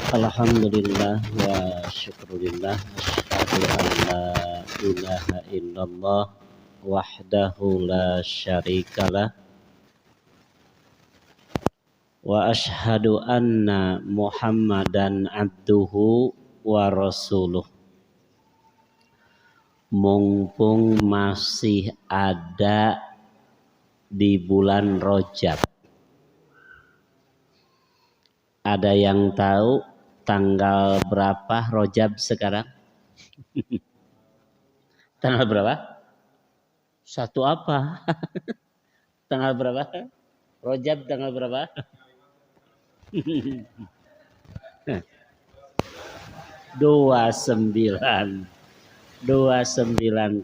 Alhamdulillah wa syukurillah asyhadu an la ilaha illallah wahdahu la syarikalah wa asyhadu anna Muhammadan abduhu wa rasuluh. Mumpung masih ada di bulan Rajab, ada yang tahu tanggal berapa Rajab sekarang? Tanggal berapa? Satu apa? Tanggal berapa? Rajab tanggal berapa? 29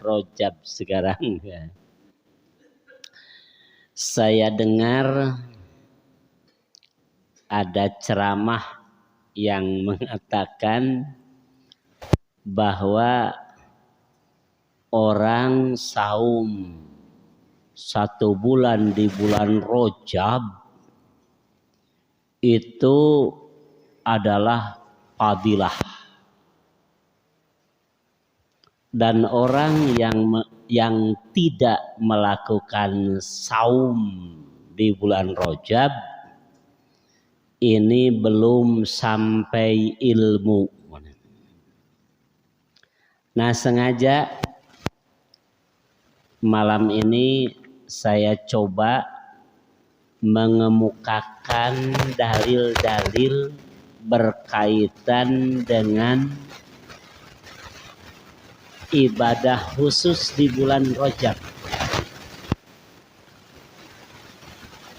Rajab sekarang. Saya dengar ada ceramah yang mengatakan bahwa orang saum 1 bulan di bulan Rajab itu adalah fadilah, dan orang yang tidak melakukan saum di bulan Rajab ini belum sampai ilmu. Nah, sengaja malam ini saya coba mengemukakan dalil-dalil berkaitan dengan ibadah khusus di bulan Rajab.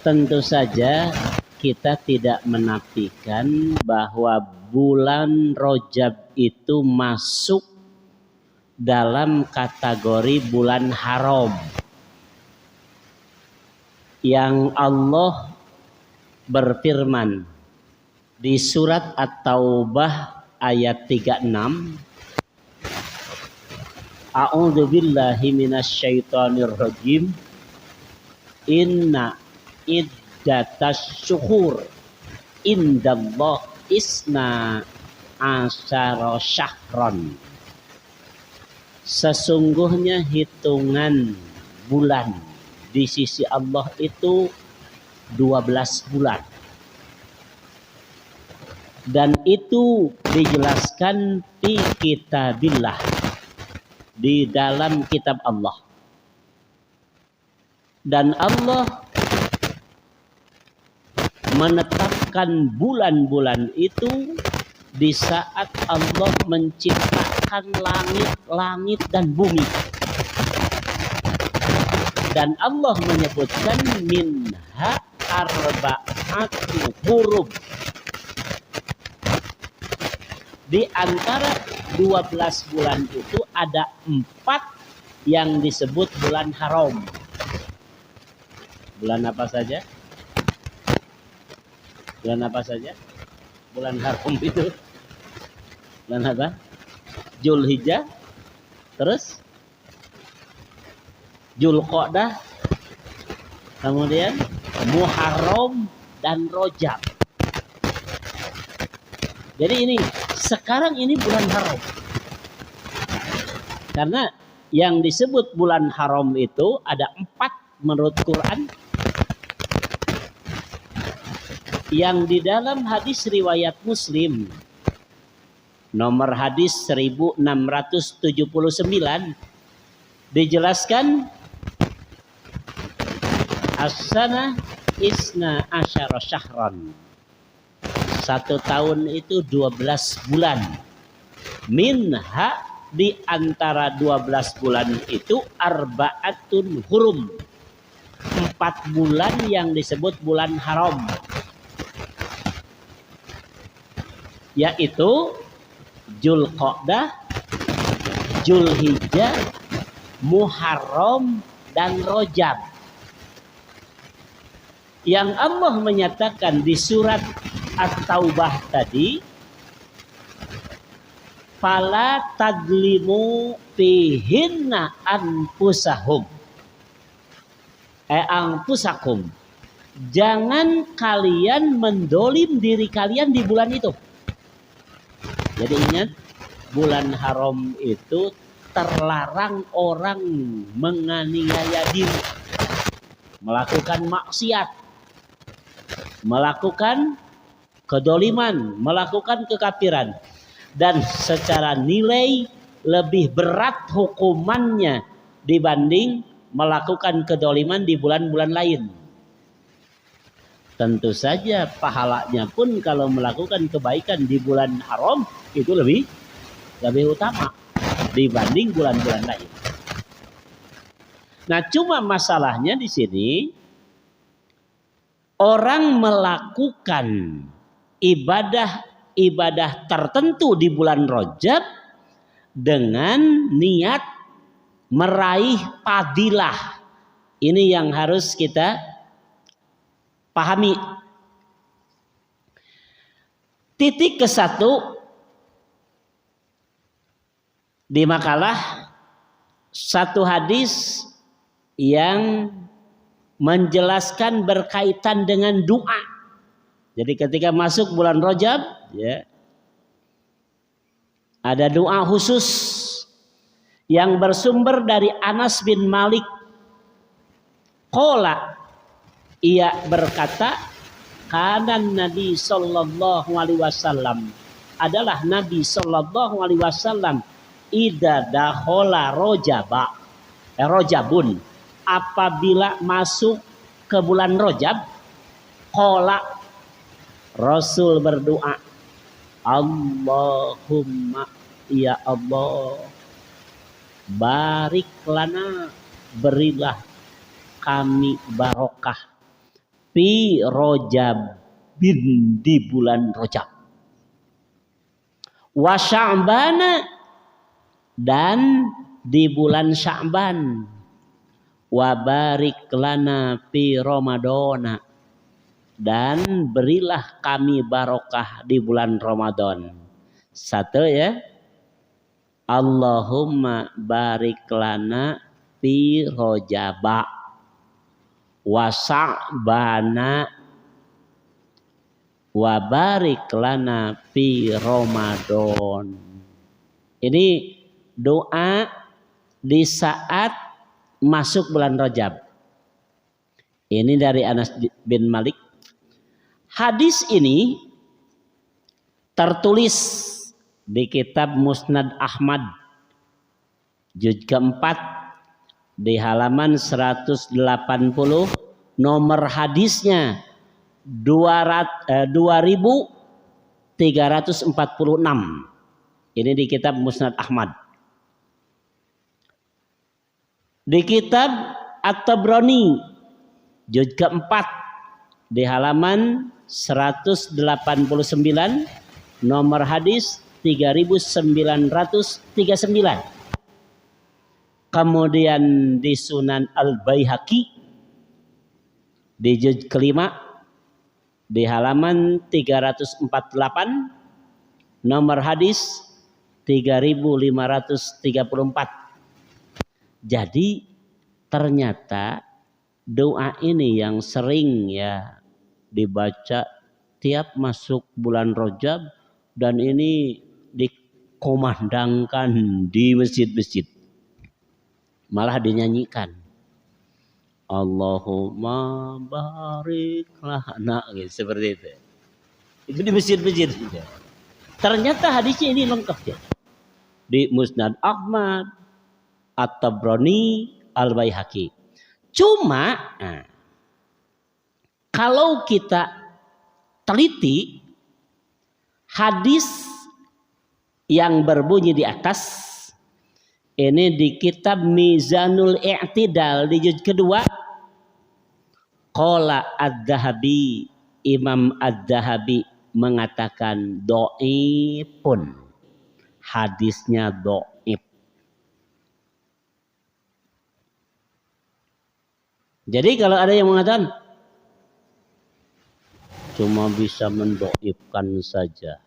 Tentu saja kita tidak menafikan bahwa bulan Rajab itu masuk dalam kategori bulan haram yang Allah berfirman di surat At-Taubah ayat 36, A'udzu billahi minasyaitonir rajim. Inna iddatas syuhur indallah isna asyara syahran. Sesungguhnya hitungan bulan di sisi Allah itu 12 bulan. Dan itu dijelaskan di kitabillah, di dalam kitab Allah. Dan Allah menetapkan bulan-bulan itu di saat Allah menciptakan langit dan bumi. Dan Allah menyebutkan minha arba'atu hurum. Di antara 12 bulan itu ada 4 yang disebut bulan haram. Bulan apa saja? Bulan apa saja? Bulan haram itu. Bulan apa? Zulhijjah. Terus Zulqa'dah. Kemudian Muharram dan Rajab. Jadi ini sekarang ini bulan haram. Karena yang disebut bulan haram itu ada 4 menurut Quran. Yang di dalam hadis riwayat Muslim nomor hadis 1679 dijelaskan as-sana isna asyara syahran. 1 tahun itu 12 bulan. Minha, di antara 12 bulan itu arba'atun hurum. 4 bulan yang disebut bulan haram. Yaitu Zulqa'dah, Zulhijjah, Muharram dan Rajab. Yang Allah menyatakan di surat At-Taubah tadi, fala tadlimu fihinna anfusakum. Anfusakum. Jangan kalian mendolim diri kalian di bulan itu. Jadi ingat, bulan haram itu terlarang orang menganiaya diri, melakukan maksiat, melakukan kedoliman, melakukan kekafiran. Dan secara nilai lebih berat hukumannya dibanding melakukan kedoliman di bulan-bulan lain. Tentu saja pahalanya pun kalau melakukan kebaikan di bulan haram itu lebih utama dibanding bulan-bulan lain. Nah, cuma masalahnya di sini orang melakukan ibadah tertentu di bulan Rajab dengan niat meraih fadilah. Ini yang harus kita pahami. Titik ke-1 di makalah satu hadis yang menjelaskan berkaitan dengan doa. Jadi ketika masuk bulan Rajab, ya, ada doa khusus yang bersumber dari Anas bin Malik. Qala, ia berkata, kanan Nabi sallallahu alaihi wasallam, adalah Nabi sallallahu alaihi wasallam, idza dakhala Rajabun, apabila masuk ke bulan Rajab, qala, Rasul berdoa, Allahumma, ya Allah, barik lana, berilah kami barokah, fi Rajab, di bulan Rajab, wa Sya'bana, dan di bulan Sya'ban, wa barik lana fi Ramadana, dan berilah kami barokah di bulan Ramadan. Satu ya, Allahumma barik lana fi Rajaba wa Sya'bana wa barik lana fi Ramadan. Ini doa di saat masuk bulan Rajab. Ini dari Anas bin Malik. Hadis ini tertulis di kitab Musnad Ahmad juz keempat di halaman 180, nomor hadisnya 2346. Ini di kitab Musnad Ahmad. Di kitab At-Tabrani juz keempat di halaman 189, nomor hadis 3939. Kemudian di Sunan Al-Baihaqi di juz kelima di halaman 348, nomor hadis 3534. Jadi ternyata doa ini yang sering ya dibaca tiap masuk bulan Rajab, dan ini dikomandangkan di masjid-masjid, malah dinyanyikan, Allahumma barik lana, gitu, seperti itu. Itu di masjid-masjid. Ternyata hadisnya ini lengkap ya, di Musnad Ahmad, At-Tabrani, Al-Baihaqi. Cuma kalau kita teliti hadis yang berbunyi di atas, ini di kitab Mizanul I'tidal di juz kedua, qala Adz-Dzahabi, Imam Adz-Dzahabi mengatakan dhaifun, hadisnya dhaif. Jadi kalau ada yang mengatakan cuma bisa mendoibkan saja,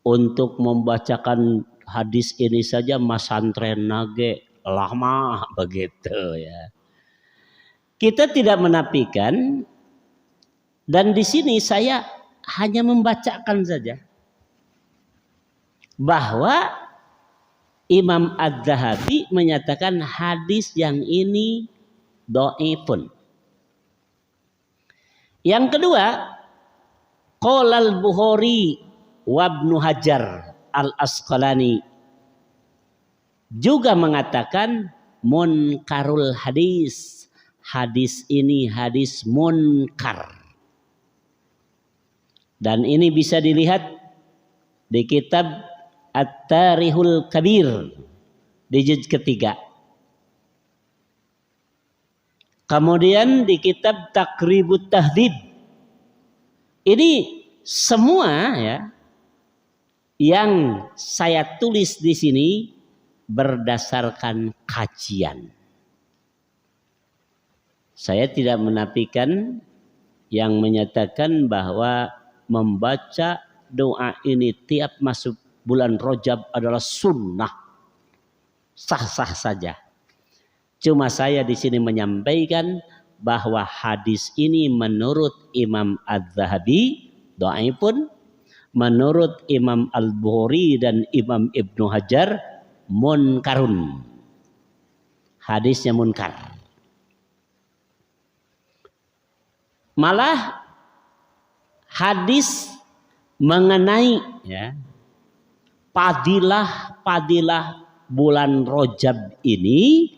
untuk membacakan hadis ini saja masantren nage lama begitu ya. Kita tidak menafikan, dan di sini saya hanya membacakan saja. bahwa Imam Az-Zahabi menyatakan hadis yang ini dhaifun. Yang kedua, qala al-Bukhari wa Ibnu Hajar al-Asqalani juga mengatakan munkarul hadis. Hadis ini hadis munkar. Dan ini bisa dilihat di kitab At-Tarikhul Kabir di juz ketiga. Kemudian di kitab Taqribut Tahdhib. Ini semua ya yang saya tulis di sini berdasarkan kajian. Saya tidak menafikan yang menyatakan bahwa membaca doa ini tiap masuk bulan Rajab adalah sunnah. Sah-sah saja. Cuma saya di sini menyampaikan bahwa hadis ini menurut Imam Az-Zahabi dhaifun, menurut Imam Al-Bukhari dan Imam Ibnu Hajar munkarun. Hadisnya munkar. Malah hadis mengenai ya padilah bulan Rajab ini,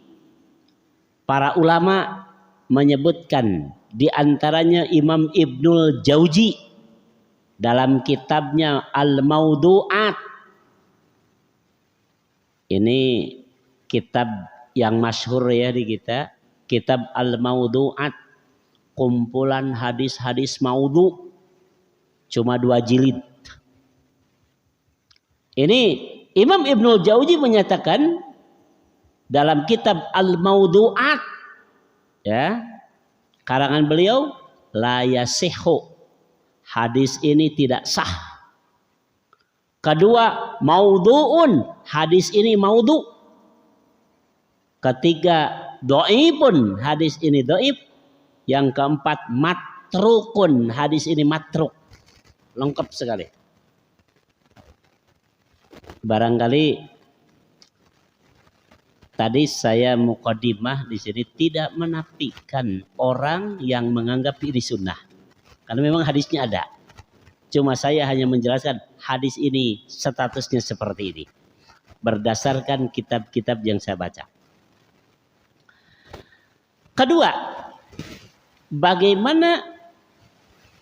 para ulama menyebutkan di antaranya Imam Ibnul Jauzi dalam kitabnya Al-Mawdu'at. Ini kitab yang masyhur ya di kita, kitab Al-Mawdu'at, kumpulan hadis-hadis maudhu, cuma 2 jilid. Ini Imam Ibnul Jauzi menyatakan dalam kitab Al-Mawdu'at ya, karangan beliau, la yasihhu, hadis ini tidak sah. Kedua, maudhu'un, hadis ini maudhu. Ketiga, dhaifun, hadis ini dhaif. Yang keempat, matrukun, hadis ini matruk. Lengkap sekali. Barangkali tadi saya mukadimah di sini tidak menafikan orang yang menganggap ini sunnah. Karena memang hadisnya ada. Cuma saya hanya menjelaskan hadis ini statusnya seperti ini. Berdasarkan kitab-kitab yang saya baca. Kedua, bagaimana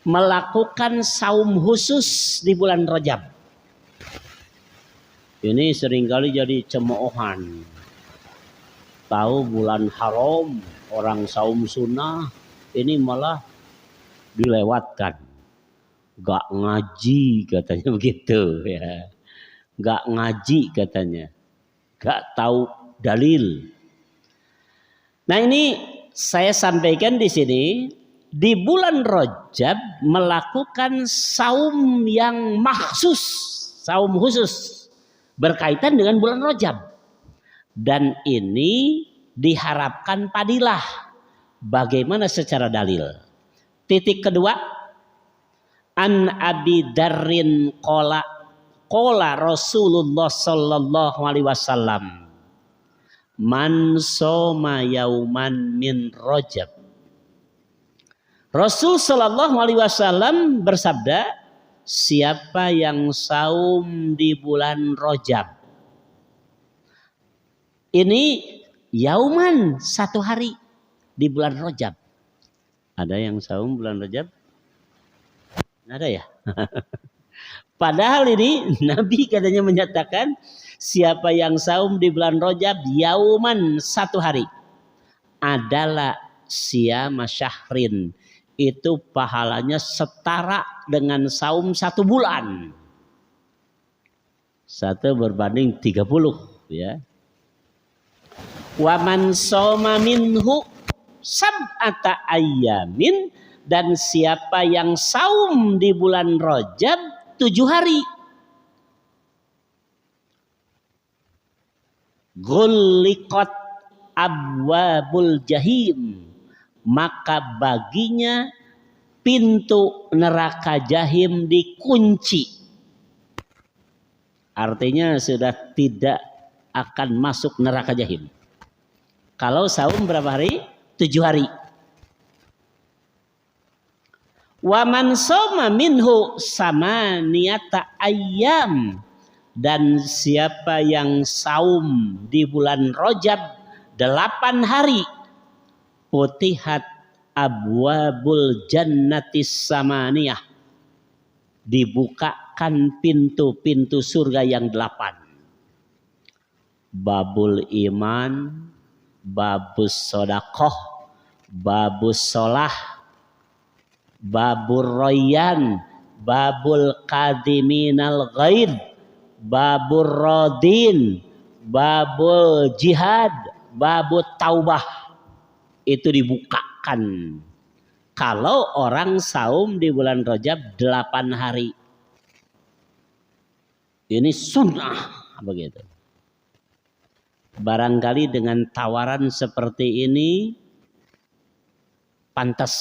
melakukan saum khusus di bulan Rajab? Ini seringkali jadi cemoohan. Tahu bulan haram, orang saum sunnah, ini malah dilewatkan. Gak ngaji katanya begitu ya. Gak ngaji katanya. Gak tahu dalil. Nah ini saya sampaikan di sini, di bulan Rajab melakukan saum yang maksus, saum khusus berkaitan dengan bulan Rajab. Dan ini diharapkan padilah. Bagaimana secara dalil? Titik kedua, an Abi Darrin qala Rasulullah sallallahu alaihi wasallam, man soma yauman min Rajab. Rasul sallallahu alaihi wasallam bersabda, siapa yang saum di bulan Rajab. Ini yauman, 1 hari di bulan Rajab. Ada yang saum bulan Rajab? Ada ya? Padahal ini Nabi katanya menyatakan siapa yang saum di bulan Rajab yauman, 1 hari, adalah siyama syahrin. Itu pahalanya setara dengan saum 1 bulan. 1 berbanding 30 ya. Wa man shoma minhu sab'ata ayyamin, dan siapa yang saum di bulan Rajab 7 hari, ghulliqat abwabul jahim, maka baginya pintu neraka jahim dikunci. Artinya sudah tidak akan masuk neraka jahim. Kalau saum berapa hari? 7 hari. Wa man soma minhu samaniyata ayyam, dan siapa yang saum di bulan Rajab 8 hari, putihat abwabul jannatis samaniyah, dibukakan pintu-pintu surga yang 8. Babul iman, babus sodakoh, babus solah, babur royan, babul kadiminal ghaid, babur rodin, babul jihad, babut taubah. Itu dibukakan kalau orang saum di bulan Rajab 8 hari. Ini sunnah begitu. Barangkali dengan tawaran seperti ini pantas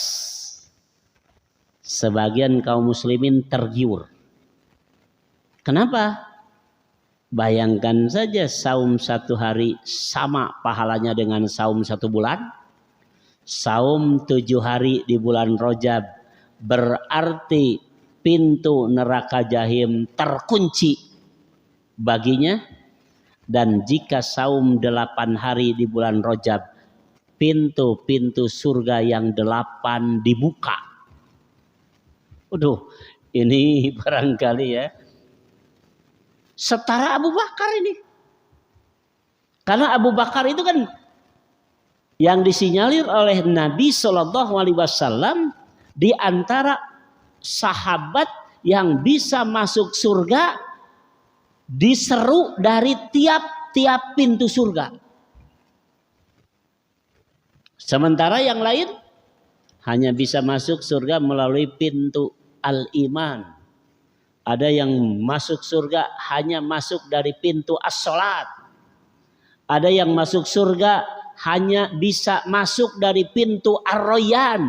sebagian kaum muslimin tergiur. Kenapa? Bayangkan saja saum 1 hari sama pahalanya dengan saum 1 bulan. Saum 7 hari di bulan Rajab berarti pintu neraka jahim terkunci baginya. Dan jika saum 8 hari di bulan Rajab, pintu-pintu surga yang 8 dibuka. Waduh, ini barangkali ya setara Abu Bakar ini. Karena Abu Bakar itu kan yang disinyalir oleh Nabi Shallallahu Alaihi Wasallam di antara sahabat yang bisa masuk surga diseru dari tiap-tiap pintu surga. Sementara yang lain hanya bisa masuk surga melalui pintu al-iman. Ada yang masuk surga hanya masuk dari pintu as-salat. Ada yang masuk surga hanya bisa masuk dari pintu ar-rayyan.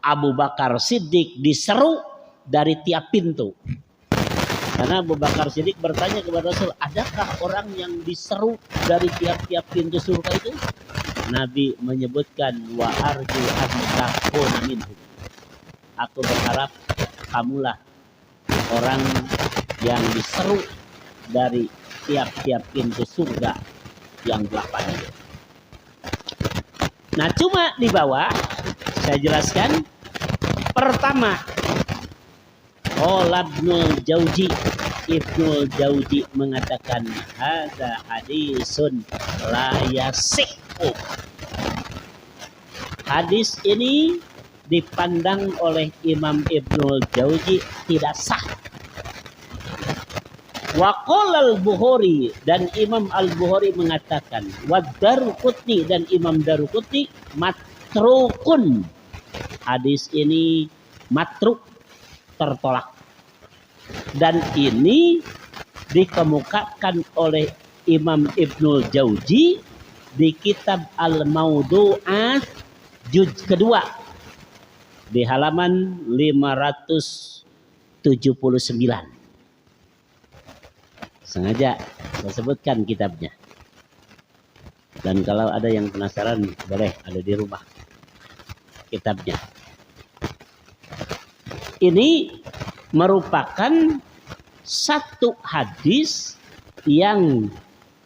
Abu Bakar Siddiq diseru dari tiap pintu. Karena Abu Bakar Siddiq bertanya kepada Rasul, adakah orang yang diseru dari tiap-tiap pintu surga itu? Nabi menyebutkan, wa arju an takuna minhum. Aku berharap kamulah orang yang diseru dari tiap-tiap pintu surga yang 8 itu. Nah, cuma di bawah saya jelaskan. Pertama, Ibnul Jauzi mengatakan hadza hadisun la yasihhu. Hadis ini dipandang oleh Imam Ibnul Jauzi tidak sah. Wa qala al-Bukhari, dan Imam al-Bukhari mengatakan, wa Daruqutni, dan Imam Daruqutni matrukun. Hadis ini matruk, tertolak. Dan ini dikemukakan oleh Imam Ibnul Jauzi di kitab Al-Mawdu'at juz kedua di halaman 579. Sengaja saya sebutkan kitabnya. Dan kalau ada yang penasaran, boleh ada di rumah kitabnya. Ini merupakan satu hadis yang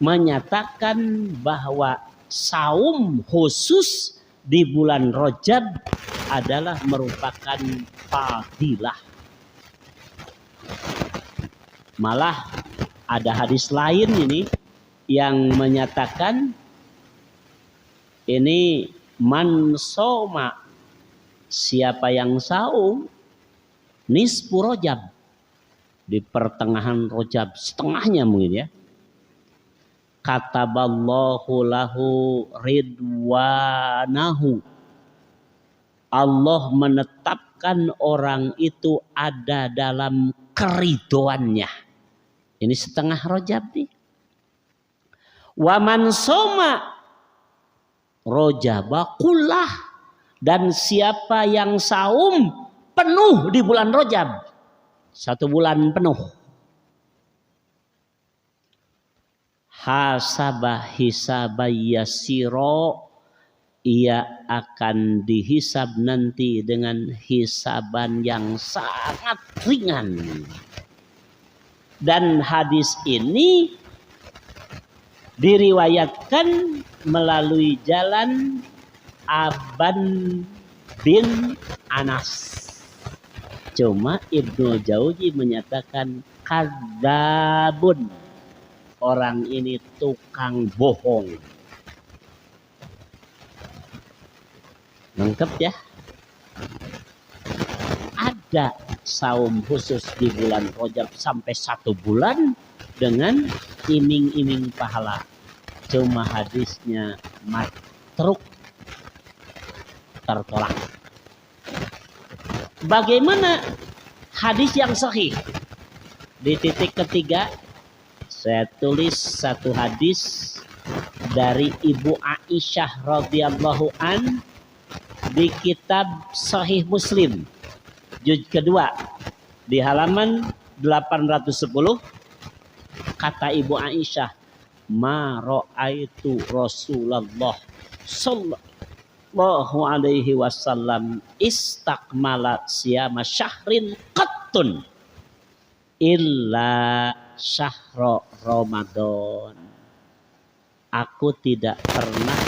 menyatakan bahwa saum khusus di bulan Rajab adalah merupakan fadilah. Malah ada hadis lain ini yang menyatakan ini man soma, siapa yang saum nisfu Rajab, di pertengahan Rajab, setengahnya mungkin ya, kataballahu lahu ridwanahu, Allah menetapkan orang itu ada dalam keridoannya. Ini setengah Rajab nih. Wa man soma Rajaba kullah, dan siapa yang saum penuh di bulan Rajab, 1 bulan penuh. Hasabah hisabayasiro, ia akan dihisab nanti dengan hisaban yang sangat ringan. Dan hadis ini diriwayatkan melalui jalan Aban bin Anas. Cuma Ibnu Jauzi menyatakan kadzabun. Orang ini tukang bohong. Lengkap ya. Ada saum khusus di bulan Rajab sampai 1 bulan dengan iming-iming pahala. Cuma hadisnya matruk, tertolak. Bagaimana hadis yang sahih? Di titik ketiga saya tulis satu hadis dari Ibu Aisyah radhiyallahu an di kitab Sahih Muslim juz kedua di halaman 810. Kata Ibu Aisyah, ma ra'aitu Rasulullah sallallahu alaihi wasallam istakmala siyama syahrin qattun illa syahra Ramadan. Aku tidak pernah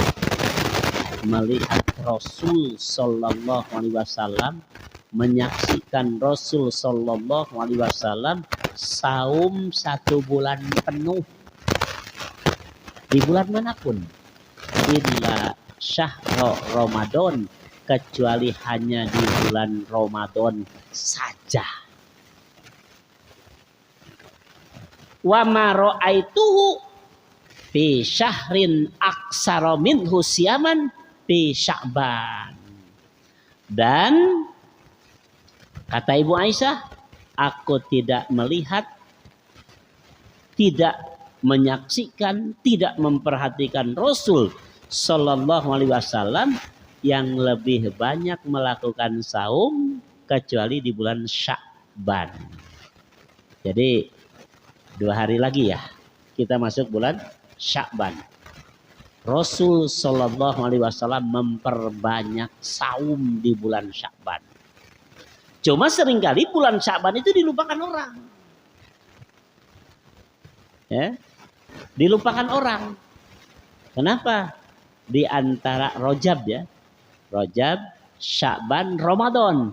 melihat Rasul sallallahu alaihi wasallam, menyaksikan Rasul sallallahu alaihi wasallam saum 1 bulan penuh di bulan manapun, illa syahra Ramadan, kecuali hanya di bulan Ramadan saja. Wa ma ra'aituhu fi syahrin aksara minhu siyaman fi Sya'ban. Dan kata Ibu Aisyah, aku tidak melihat, tidak menyaksikan, tidak memperhatikan Rasul sallallahu alaihi wasallam yang lebih banyak melakukan saum kecuali di bulan Sya'ban. Jadi 2 hari lagi ya kita masuk bulan Sya'ban. Rasul sallallahu alaihi wasallam memperbanyak saum di bulan Sya'ban. Cuma seringkali bulan Sya'ban itu dilupakan orang. Ya. Dilupakan orang. Kenapa? Di antara Rajab ya. Rajab, Sya'ban, Ramadan.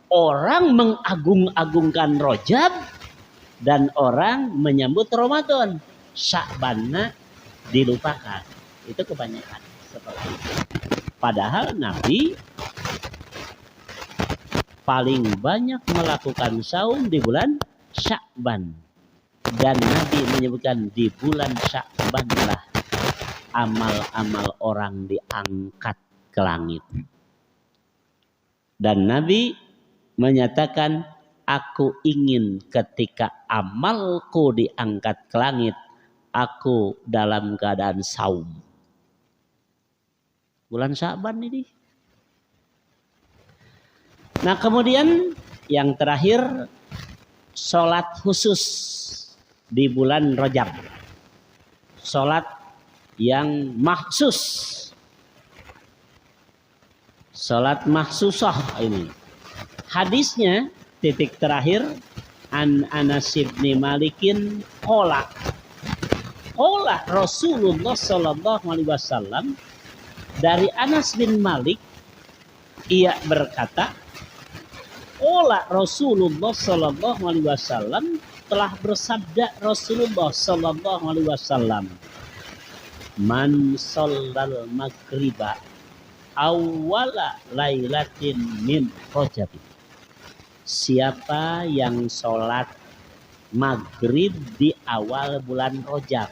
Orang mengagung-agungkan Rajab dan orang menyambut Ramadan. Sya'banna dilupakan. Itu kebanyakan seperti itu. Padahal Nabi paling banyak melakukan saum di bulan Sya'ban. Dan Nabi menyebutkan di bulan Sya'ban lah amal-amal orang diangkat ke langit. Dan Nabi menyatakan, aku ingin ketika amalku diangkat ke langit, aku dalam keadaan saum. Bulan Sya'ban ini. Nah kemudian yang terakhir, sholat khusus di bulan Rajab. Sholat yang maksus. Sholat maksusah ini. Hadisnya titik terakhir, an Anas bin Malikin qala Rasulullah sallallahu alaihi wasallam, dari Anas bin Malik ia berkata, qala Rasulullah sallallahu alaihi wasallam, telah bersabda Rasulullah sallallahu alaihi wasallam, man shallal maghriba awwala lailatin min Rajab. Siapa yang sholat maghrib di awal bulan Rajab.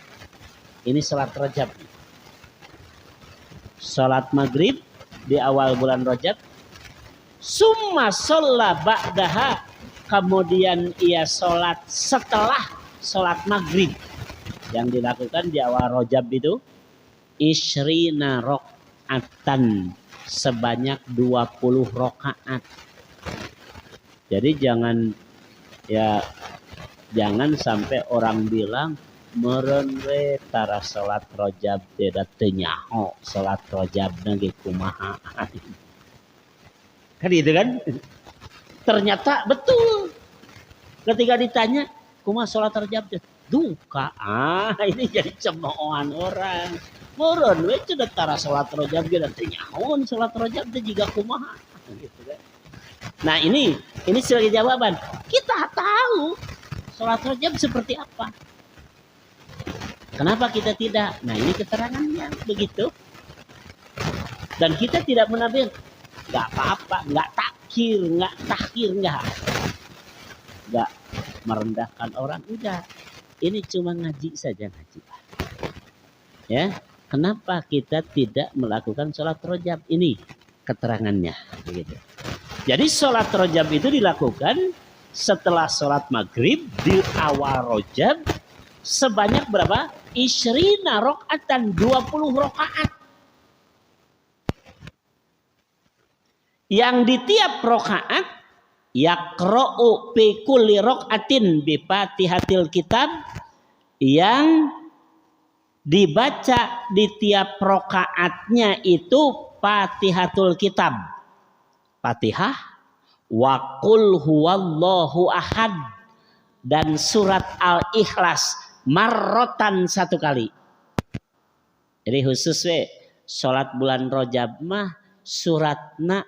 Ini sholat Rajab. Sholat maghrib di awal bulan Rajab. Summa sholla ba'daha. Kemudian ia sholat setelah sholat maghrib. Yang dilakukan di awal Rajab itu. Ishrina rok'atan. Sebanyak 20 rakaat. Jadi jangan sampai orang bilang meureun we tara salat rojab tidak ternyaho salat rojab nage kumaha. Kan itu kan? Ternyata betul. Ketika ditanya, kumaha salat rojab teh? Duka. Ini jadi cemoohan orang. Meureun we cenah tara salat rojab ge teh nyaho salat rojab teh jiga kumaha. Gitu kan. Nah, ini sebagai jawaban. Kita tahu salat rojab seperti apa. Kenapa kita tidak? Nah, ini keterangannya begitu. Dan kita tidak menafsir. Enggak apa-apa, enggak takhir, enggak merendahkan orang, enggak. Ini cuma ngaji saja, ngaji. Ya, kenapa kita tidak melakukan sholat rojab? Ini keterangannya, begitu. Jadi sholat rojab itu dilakukan setelah sholat maghrib di awal rojab sebanyak berapa? Isyrina rakaatan, 20 rakaat. Yang di tiap rakaat yaqra'u fi kulli rakaatin bi Fatihatil Kitab, yang dibaca di tiap rakaatnya itu Fatihatul Kitab. Fatihah wa qul huwallahu ahad dan surat Al-Ikhlas marrotan 1 kali. Jadi khusus we salat bulan Rajab mah suratna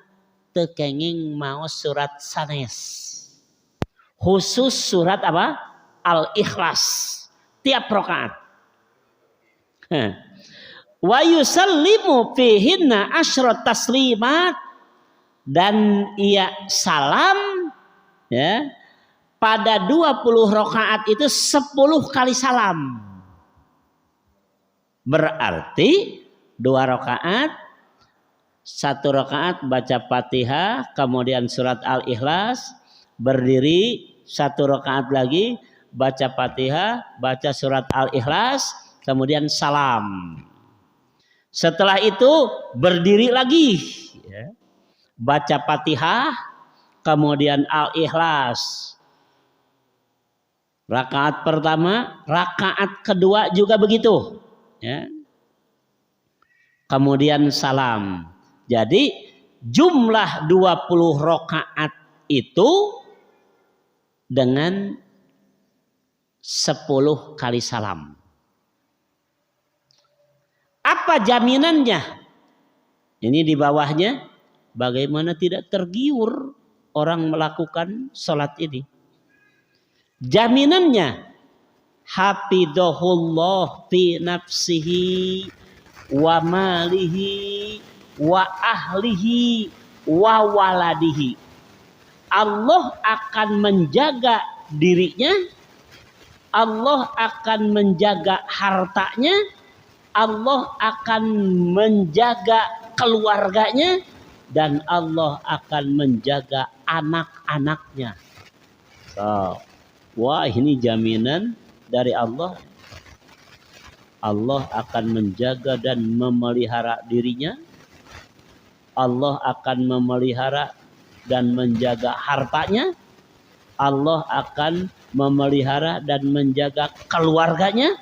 teu kenging maos surat sanes. Khusus surat apa? Al-Ikhlas tiap rakaat. Wa yusallimu fihinna asyrat taslimat, dan ia salam ya pada 20 rakaat itu 10 kali salam. Berarti 2 rakaat, 1 rakaat baca Fatihah, kemudian surat Al-Ikhlas, berdiri 1 rakaat lagi baca Fatihah, baca surat Al-Ikhlas, kemudian salam. Setelah itu berdiri lagi ya, baca Fatihah, kemudian Al-Ikhlas. Rakaat pertama, rakaat kedua juga begitu ya. Kemudian salam. Jadi jumlah 20 rakaat itu dengan 10 kali salam. Apa jaminannya? Ini di bawahnya, bagaimana tidak tergiur orang melakukan sholat ini. Jaminannya, hafidhahullah fi nafsihi wa malihi wa ahlihi wa waladihi. Allah akan menjaga dirinya, Allah akan menjaga hartanya, Allah akan menjaga keluarganya, dan Allah akan menjaga anak-anaknya. So, wah, ini jaminan dari Allah. Allah akan menjaga dan memelihara dirinya. Allah akan memelihara dan menjaga hartanya. Allah akan memelihara dan menjaga keluarganya.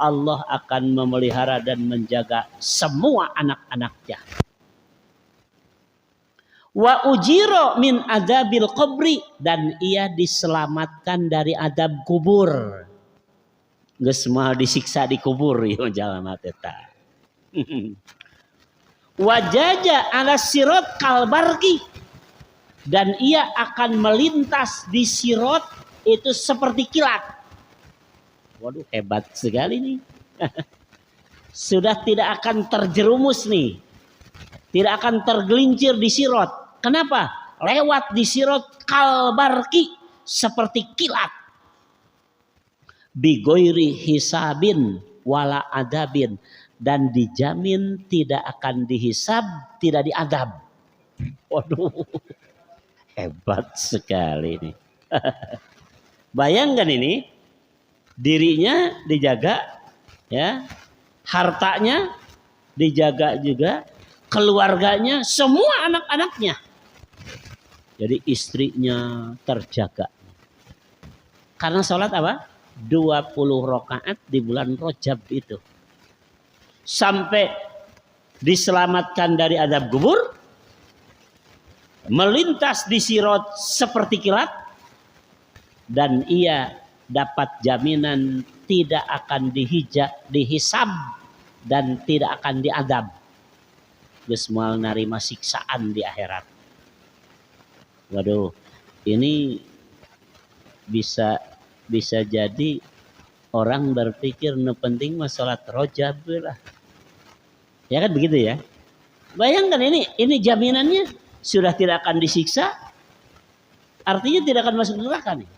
Allah akan memelihara dan menjaga semua anak-anaknya. Wa ujiro min adzabil qabri, dan ia diselamatkan dari adab kubur. Geus moal disiksa di kubur ieu jalma teh tah. Wajaja ala sirat kalbarki, dan ia akan melintas di sirat itu seperti kilat. Waduh, hebat sekali nih. Sudah tidak akan terjerumus nih. Tidak akan tergelincir di sirat. Kenapa? Lewat di sirat kalbarki seperti kilat. Bigoiri hisabin wala adabin, dan dijamin tidak akan dihisab, tidak diadab. Waduh, hebat sekali ini. Bayangkan ini, dirinya dijaga, ya, hartanya dijaga juga, keluarganya, semua anak-anaknya. Jadi istrinya terjaga. Karena sholat apa? 20 rakaat di bulan Rajab itu. Sampai diselamatkan dari azab kubur, melintas di sirat seperti kilat, dan ia dapat jaminan tidak akan dihisab dan tidak akan diadab. Geus moal narima siksaan di akhirat. Waduh, ini bisa jadi orang berpikir nu penting mah salat Rajab lah. Ya kan begitu ya? Bayangkan ini jaminannya sudah tidak akan disiksa. Artinya tidak akan masuk neraka nih.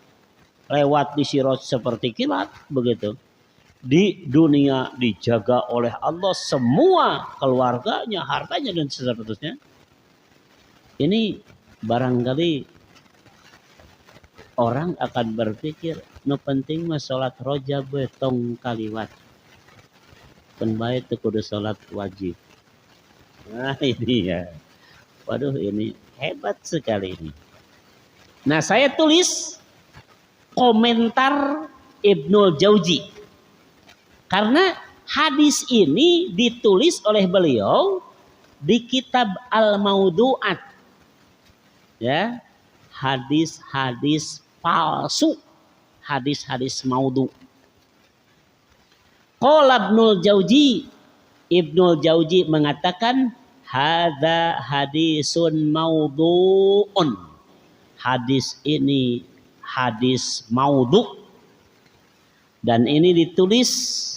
Lewat di sirat seperti kilat begitu. Di dunia dijaga oleh Allah semua keluarganya, hartanya dan seterusnya. Ini barangkali orang akan berpikir nu penting mah salat Rajab we tong kaliwat. Pen bae teu kudu salat wajib. Nah ini ya. Waduh ini hebat sekali ini. Nah saya tulis komentar Ibnul Jauzi. Karena hadis ini ditulis oleh beliau di kitab Al-Maudu'at. Ya, hadis-hadis palsu, hadis-hadis maudhu. Qala Ibnul Jauzi mengatakan hadza hadisun maudhu'un. Hadis ini hadis maudhu, dan ini ditulis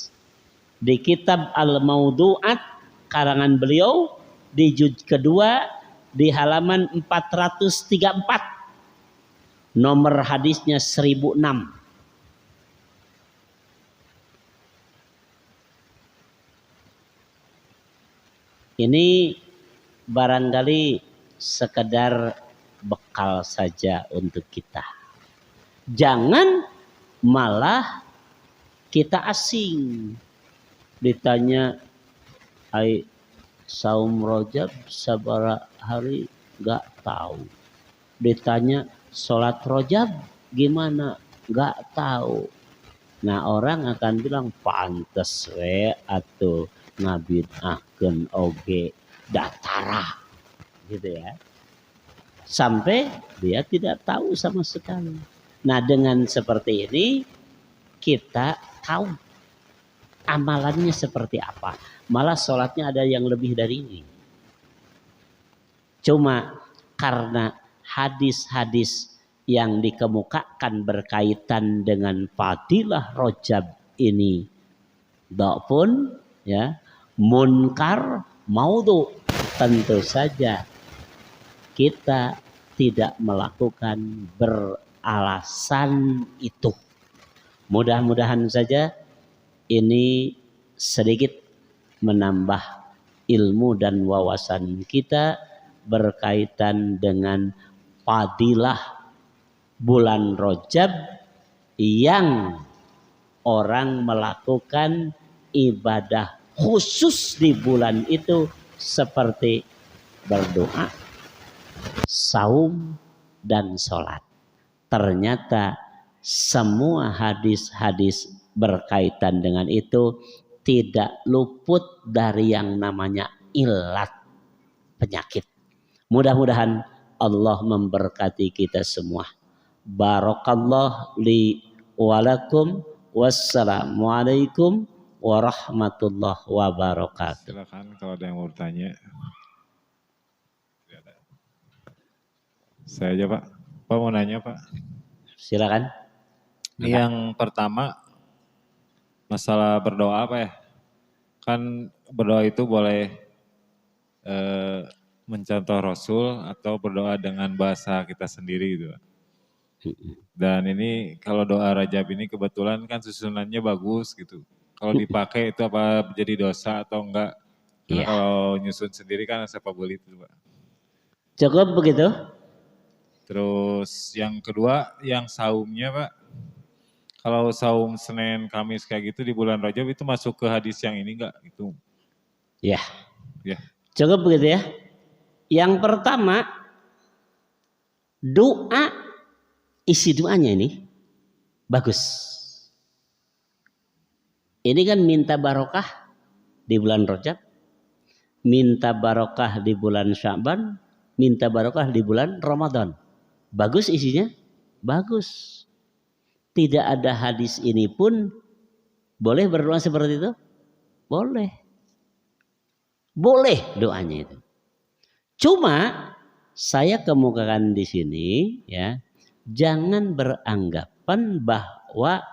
di kitab Al-Maudu'at karangan beliau di juz kedua di halaman 434. Nomor hadisnya 1006. Ini barangkali sekedar bekal saja untuk kita. Jangan malah kita asing. Ditanya, ai saum Rajab sabara hari gak tahu. Ditanya sholat Rajab gimana gak tahu. Nah orang akan bilang pantes we atuh ngabidahkeun oge datara gitu ya. Sampai dia tidak tahu sama sekali. Nah dengan seperti ini kita tahu amalannya seperti apa. Malah sholatnya ada yang lebih dari ini. Cuma karena hadis-hadis yang dikemukakan berkaitan dengan fadilah Rajab ini pun ya munkar maudhu, tentu saja kita tidak melakukan beralasan itu. Mudah-mudahan saja ini sedikit menambah ilmu dan wawasan kita berkaitan dengan fadilah bulan Rajab yang orang melakukan ibadah khusus di bulan itu seperti berdoa, saum, dan sholat. Ternyata semua hadis-hadis berkaitan dengan itu tidak luput dari yang namanya ilat penyakit. Mudah-mudahan Allah memberkati kita semua. Barakallah li walakum. Wassalamualaikum warahmatullahi wabarakatuh. Silakan kalau ada yang mau bertanya. Saya aja Pak. Pak mau nanya Pak. Silakan. Yang pertama masalah berdoa apa ya? Kan berdoa itu boleh mencontoh Rasul atau berdoa dengan bahasa kita sendiri gitu. Dan ini kalau doa Rajab ini kebetulan kan susunannya bagus gitu. Kalau dipakai itu apa jadi dosa atau enggak? Karena kalau nyusun sendiri kan siapa boleh itu Pak. Cukup begitu? Terus yang kedua yang saumnya Pak. Kalau saum Senin, Kamis kayak gitu di bulan Rajab itu masuk ke hadis yang ini enggak gitu? Ya. Ya. Cukup begitu ya. Yang pertama, doa, isi doanya ini bagus. Ini kan minta barokah di bulan Rajab, minta barokah di bulan Sya'ban, minta barokah di bulan Ramadan. Bagus isinya? Bagus. Tidak ada hadis ini pun boleh berdoa seperti itu? Boleh. Boleh doanya itu. Cuma saya kemukakan di sini ya, jangan beranggapan bahwa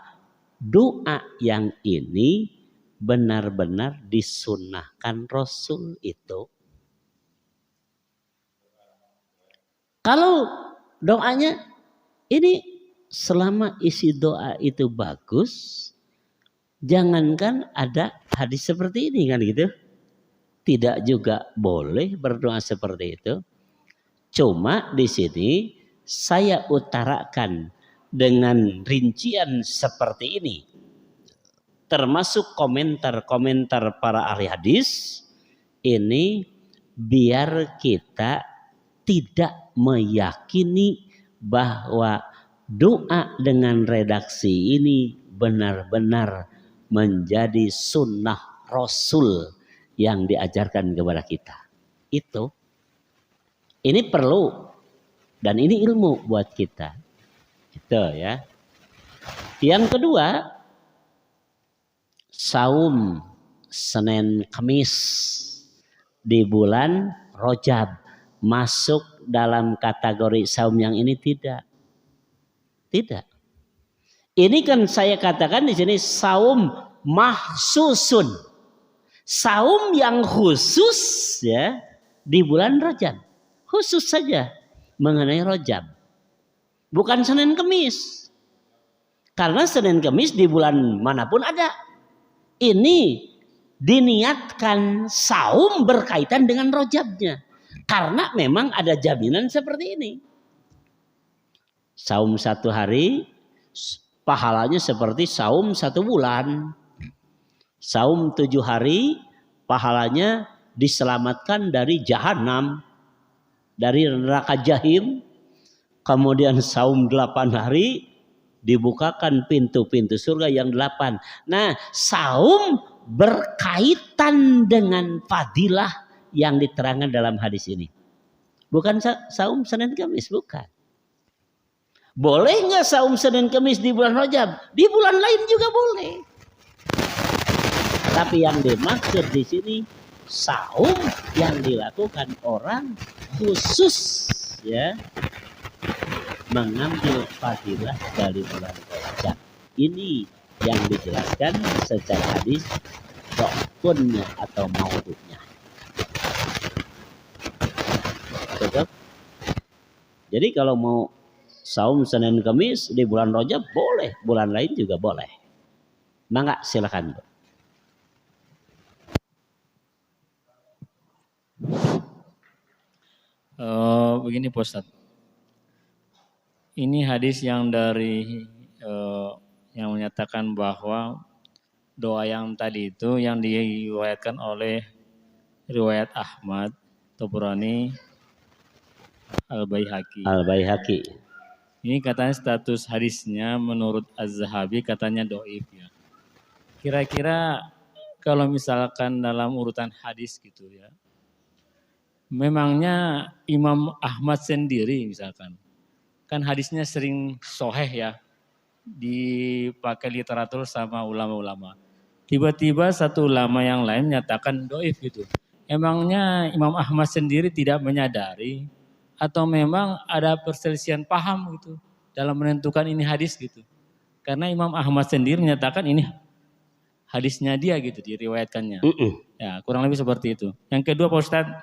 doa yang ini benar-benar disunnahkan Rasul itu. Kalau doanya ini selama isi doa itu bagus, jangankan ada hadis seperti ini kan gitu. Tidak juga boleh berdoa seperti itu. Cuma di sini saya utarakan dengan rincian seperti ini. Termasuk komentar-komentar para ahli hadis. Ini biar kita tidak meyakini bahwa doa dengan redaksi ini benar-benar menjadi sunnah Rasul yang diajarkan kepada kita. Itu. Ini perlu. Dan ini ilmu buat kita. Gitu ya. Yang kedua, saum Senin Kamis di bulan Rajab masuk dalam kategori saum yang ini tidak. Tidak. Ini kan saya katakan di sini saum mahsusun. Saum yang khusus ya di bulan Rajab. Khusus saja mengenai Rajab. Bukan Senin Kemis. Karena Senin Kemis di bulan manapun ada. Ini diniatkan saum berkaitan dengan Rajabnya. Karena memang ada jaminan seperti ini. Saum 1 hari pahalanya seperti saum 1 bulan. Saum 7 hari pahalanya diselamatkan dari jahanam, dari neraka jahim. Kemudian saum 8 hari dibukakan pintu-pintu surga yang 8. Nah, saum berkaitan dengan fadilah yang diterangkan dalam hadis ini. Bukan saum Senin Kamis, bukan. Boleh nggak saum Senin Kamis di bulan Rajab? Di bulan lain juga boleh. Tapi yang dimaksud di sini saum yang dilakukan orang khusus ya mengambil fadilah dari bulan Rajab. Ini yang dijelaskan secara hadis dokpunnya atau maudhu'nya. Betul? Jadi kalau mau saum Senin Kamis di bulan Rajab boleh, bulan lain juga boleh. Mangga silakan. Begini Pak Ustadz. Ini hadis yang dari yang menyatakan bahwa doa yang tadi itu yang diriwayatkan oleh riwayat Ahmad, Tabrani, Al-Baihaqi. Ini katanya status hadisnya menurut Az-Zahabi katanya doif ya. Kira-kira kalau misalkan dalam urutan hadis gitu ya. Memangnya Imam Ahmad sendiri misalkan. Kan hadisnya sering soheh ya. Dipakai literatur sama ulama-ulama. Tiba-tiba satu ulama yang lain menyatakan doif gitu. Emangnya Imam Ahmad sendiri tidak menyadari atau memang ada perselisihan paham gitu dalam menentukan ini hadis gitu. Karena Imam Ahmad sendiri menyatakan ini hadisnya dia gitu diriwayatkannya. Ya, kurang lebih seperti itu. Yang kedua Pak Ustadz,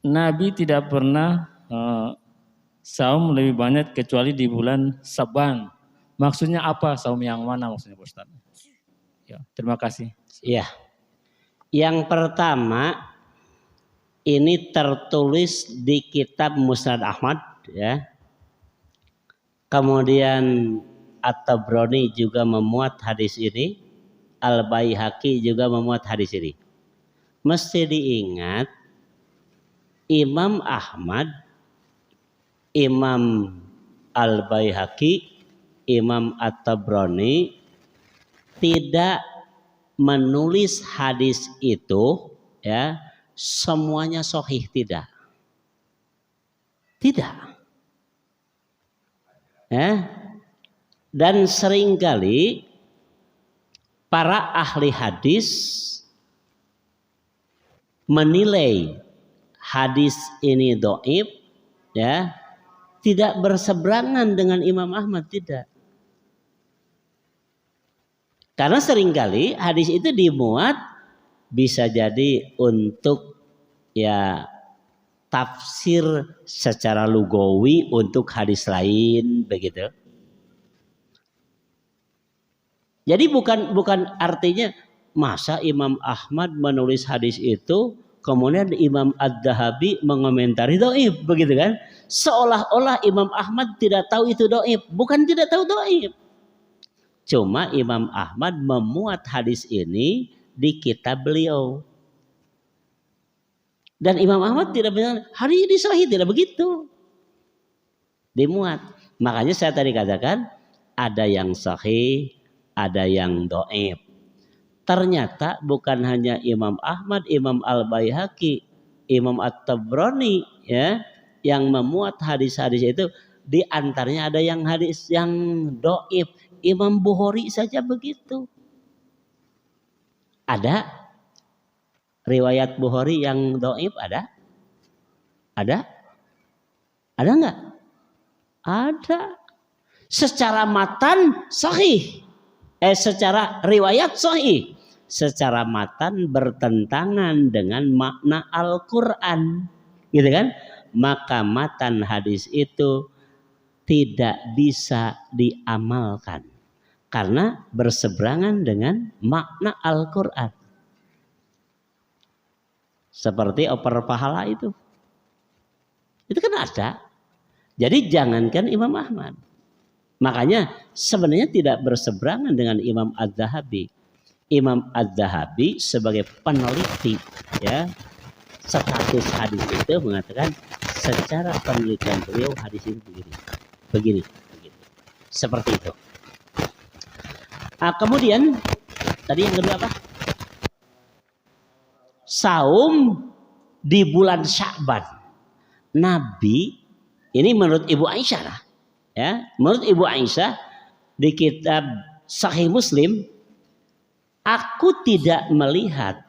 Nabi tidak pernah saum lebih banyak kecuali di bulan Saban. Maksudnya apa? Saum yang mana maksudnya Pak Ustadz? Ya, terima kasih. Ya. Yang pertama ini tertulis di kitab Musnad Ahmad ya. Kemudian At-Tabrani juga memuat hadis ini, Al-Baihaqi juga memuat hadis ini. Mesti diingat Imam Ahmad, Imam Al-Baihaqi, Imam At-Tabrani tidak menulis hadis itu ya semuanya sahih, tidak. Ya. Dan seringkali para ahli hadis menilai hadis ini dhaif ya, tidak berseberangan dengan Imam Ahmad, tidak. Karena seringkali hadis itu dimuat bisa jadi untuk ya tafsir secara lugawi untuk hadis lain begitu. Jadi bukan artinya masa Imam Ahmad menulis hadis itu kemudian Imam Adz-Dzahabi mengomentari dhaif begitu kan? Seolah-olah Imam Ahmad tidak tahu itu dhaif, bukan tidak tahu dhaif. Cuma Imam Ahmad memuat hadis ini di kitab beliau. Dan Imam Ahmad tidak bilang hadis ini sahih, tidak begitu. Dimuat. Makanya saya tadi katakan ada yang sahih, ada yang dhaif. Ternyata bukan hanya Imam Ahmad, Imam Al-Baihaqi, Imam At-Tabrani ya yang memuat hadis-hadis itu, di antaranya ada yang hadis yang dhaif. Imam Bukhari saja begitu. Ada riwayat Bukhari yang dhaif, ada? Ada? Ada enggak? Ada. Secara matan sahih. Secara riwayat sahih, secara matan bertentangan dengan makna Al-Quran, gitu kan? Maka matan hadis itu tidak bisa diamalkan karena berseberangan dengan makna Al-Quran. Seperti oper pahala itu kan ada. Jadi jangankan Imam Ahmad. Makanya sebenarnya tidak berseberangan dengan Imam Adz-Dzahabi. Imam Adz-Dzahabi sebagai peneliti ya status hadis itu mengatakan secara penelitian beliau hadis ini begini. Seperti itu. Kemudian tadi yang kedua apa? Saum di bulan Sya'ban. Nabi ini menurut Ibu Aisyah lah. Ya, menurut Ibu Aisyah di kitab Sahih Muslim, aku tidak melihat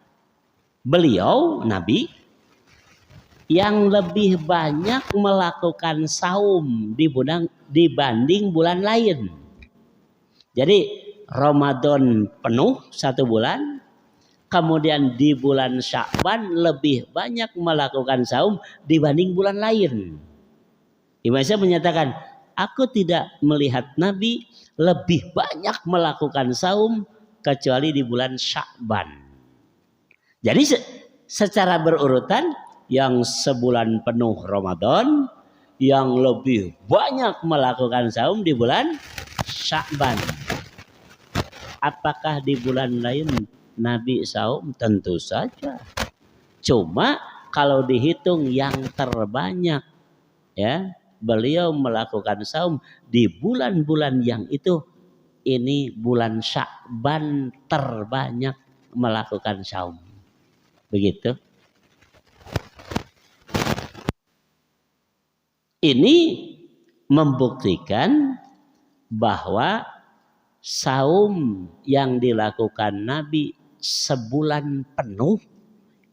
beliau Nabi yang lebih banyak melakukan saum dibanding bulan lain. Jadi Ramadan penuh 1 bulan, kemudian di bulan Sya'ban lebih banyak melakukan saum dibanding bulan lain. Ibu Aisyah menyatakan, aku tidak melihat Nabi lebih banyak melakukan saum kecuali di bulan Sya'ban. Jadi secara berurutan yang sebulan penuh Ramadan, yang lebih banyak melakukan saum di bulan Sya'ban. Apakah di bulan lain Nabi saum? Tentu saja. Cuma kalau dihitung yang terbanyak ya, beliau melakukan saum di bulan-bulan yang itu, ini bulan Sya'ban terbanyak melakukan saum. Begitu. Ini membuktikan bahwa saum yang dilakukan Nabi sebulan penuh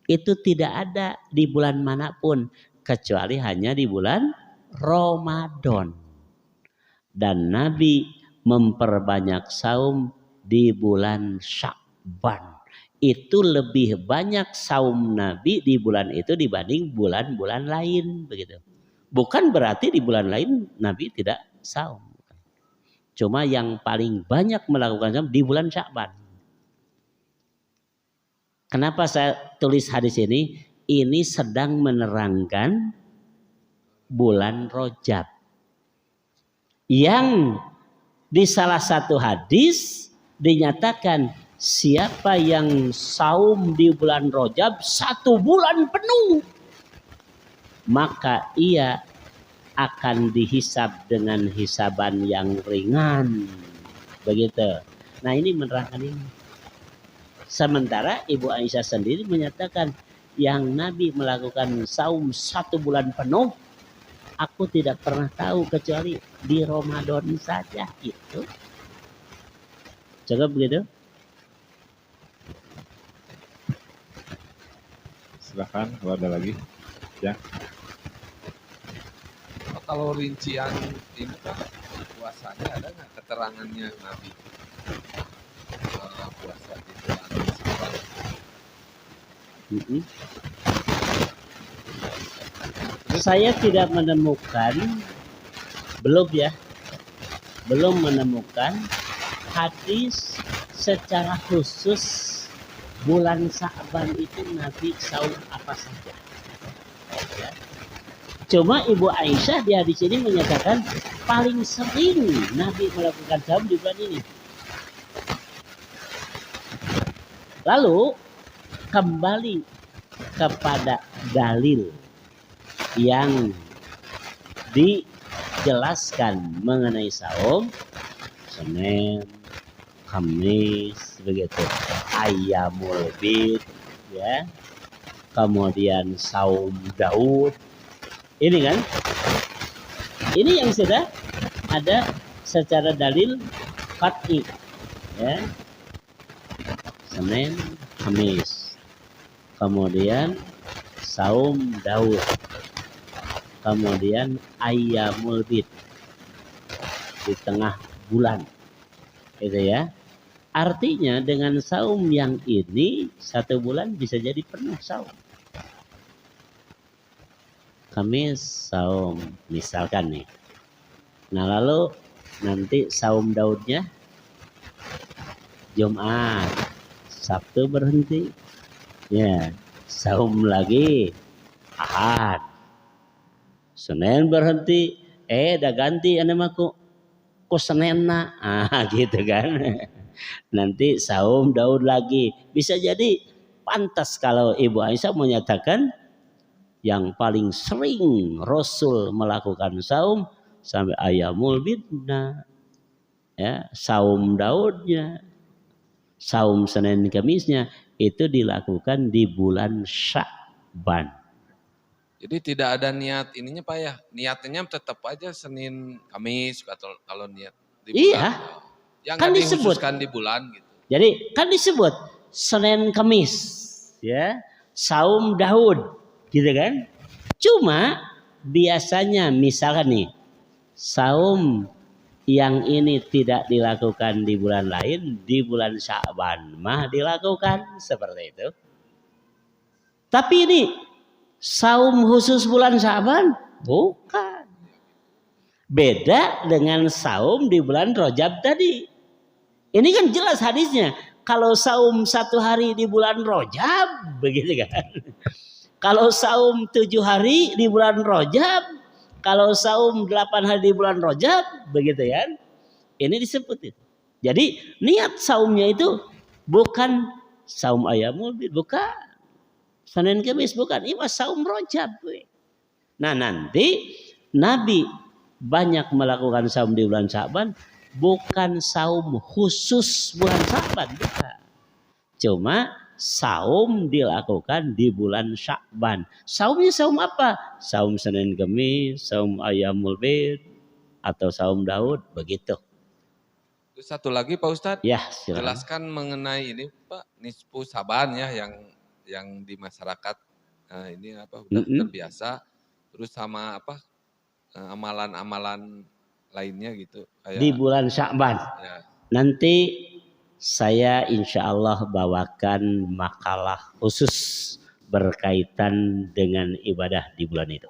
itu tidak ada di bulan manapun kecuali hanya di bulan Ramadan. Dan Nabi memperbanyak saum di bulan Sya'ban. Itu lebih banyak saum Nabi di bulan itu dibanding bulan-bulan lain begitu. Bukan berarti di bulan lain Nabi tidak saum. Cuma yang paling banyak melakukan saum di bulan Sya'ban. Kenapa saya tulis hadis ini? Ini sedang menerangkan bulan Rajab. Yang di salah satu hadis dinyatakan siapa yang saum di bulan Rajab 1 bulan penuh, maka ia akan dihisab dengan hisaban yang ringan. Begitu. Nah ini menerangkan ini. Sementara Ibu Aisyah sendiri menyatakan yang Nabi melakukan saum 1 bulan penuh, aku tidak pernah tahu kecuali di Ramadan saja itu. Cukup begitu? Silakan kalau ada lagi. Ya. Kalau rincian ini kan puasanya ada nggak keterangannya Nabi puasa di bulan Syawal? Saya tidak menemukan, belum menemukan hadis secara khusus bulan Sa'ban itu Nabi saum apa saja. Ya. Cuma Ibu Aisyah di hadis ini menyatakan paling sering Nabi melakukan saum di bulan ini. Lalu kembali kepada dalil yang dijelaskan mengenai saum, Senin, Kamis, begitu, Ayyamul Bid, ya, kemudian saum Daud, ini kan, ini yang sudah ada secara dalil qat'i, ya, Senin, Kamis, kemudian saum Daud, kemudian Ayyamul Bid di tengah bulan, gitu ya. Artinya dengan saum yang ini 1 bulan bisa jadi penuh saum. Kamis saum misalkan nih. Nah lalu nanti saum Daudnya Jumat, Sabtu berhenti, ya, saum lagi Ahad, Senin berhenti, dah ganti anamaku ku Senenna, gitu kan. Nanti saum Daud lagi. Bisa jadi pantas kalau Ibu Aisyah menyatakan yang paling sering Rasul melakukan saum sampai Ayyamul Bidna, ya, saum Daudnya, saum Senin Kamisnya itu dilakukan di bulan Sya'ban. Jadi tidak ada niat ininya Pak ya, niatnya tetap aja Senin Kamis atau kalau niat di bulan. Iya. Yang Kan dikhususkan di bulan gitu. Jadi kan disebut Senin Kamis, ya, saum Daud, gitu kan. Cuma biasanya misalkan nih, saum yang ini tidak dilakukan di bulan lain, di bulan Sya'ban mah dilakukan seperti itu. Tapi ini saum khusus bulan Sya'ban bukan. Beda dengan saum di bulan Rajab tadi. Ini kan jelas hadisnya. Kalau saum 1 hari di bulan Rajab, begitu kan. Kalau saum 7 hari di bulan Rajab, kalau saum 8 hari di bulan Rajab, begitu ya. Ini disebut itu. Jadi niat saumnya itu bukan saum Ayyamul Bid, bukan Senin Kamis, bukan. Ini saum Rajab. Nah nanti Nabi banyak melakukan saum di bulan Sya'ban, bukan saum khusus bulan Sya'ban, bukan. Cuma saum dilakukan di bulan Sya'ban. Saumnya saum apa? Saum Senin Kamis, saum Ayyamul Bid, atau saum Daud, begitu. Terus satu lagi Pak Ustadz, ya, silakan. Jelaskan mengenai ini Pak, nisfu Saban ya yang di masyarakat ini apa udah terbiasa, terus sama apa amalan-amalan lainnya gitu. Kayak, di bulan Sya'ban. Ya. Nanti saya insya Allah bawakan makalah khusus berkaitan dengan ibadah di bulan itu.